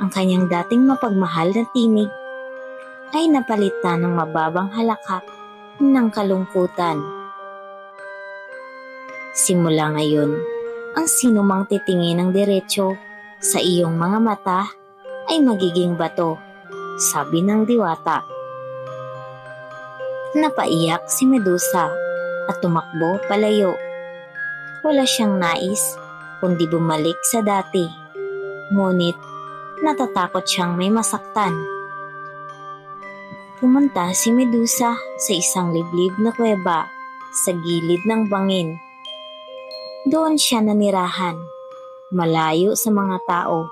Ang kanyang dating mapagmahal na tinig ay napalitan ng mababang halakhak ng kalungkutan. Simula ngayon, ang sinumang titingin ng diretsyo sa iyong mga mata ay magiging bato, sabi ng diwata. Napaiyak si Medusa at tumakbo palayo. Wala siyang nais kundi bumalik sa dati. Ngunit natatakot siyang may masaktan. Pumunta si Medusa sa isang liblib na kuweba sa gilid ng bangin. Doon siya nanirahan, malayo sa mga tao,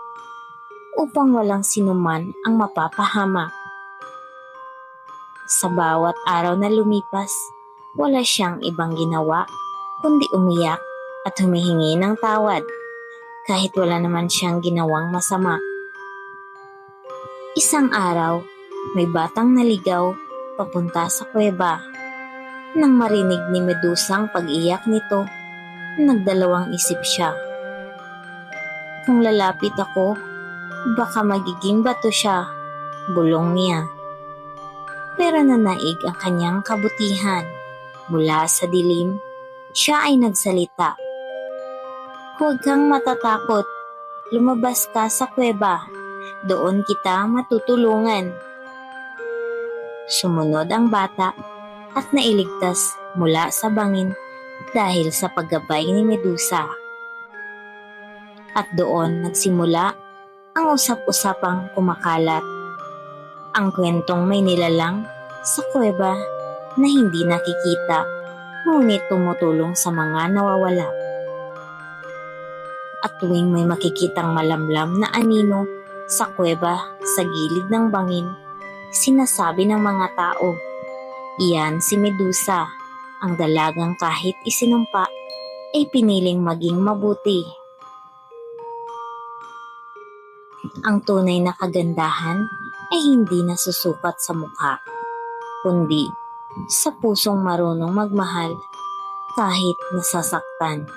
upang walang sinuman ang mapapahamak. Sa bawat araw na lumipas, wala siyang ibang ginawa kundi umiyak at humihingi ng tawad kahit wala naman siyang ginawang masama. Isang araw, may batang naligaw papunta sa kuweba. Nang marinig ni Medusa ang pag-iyak nito, nagdalawang isip siya. Kung lalapit ako, baka magiging bato siya, bulong niya. Pero nanaig ang kanyang kabutihan. Mula sa dilim, siya ay nagsalita. Huwag kang matatakot. Lumabas ka sa kuweba. Doon kita matutulungan. Sumunod ang bata at nailigtas mula sa bangin dahil sa paggabay ni Medusa. At doon nagsimula ang usap-usapang kumakalat. Ang kwentong may nilalang sa kuweba na hindi nakikita ngunit tumutulong sa mga nawawala. At tuwing may makikitang malamlam na anino sa kuweba sa gilid ng bangin, sinasabi ng mga tao, iyan si Medusa, ang dalagang kahit isinumpa ay piniling maging mabuti. Ang tunay na kagandahan ay hindi nasusukat sa mukha, kundi sa pusong marunong magmahal kahit nasasaktan.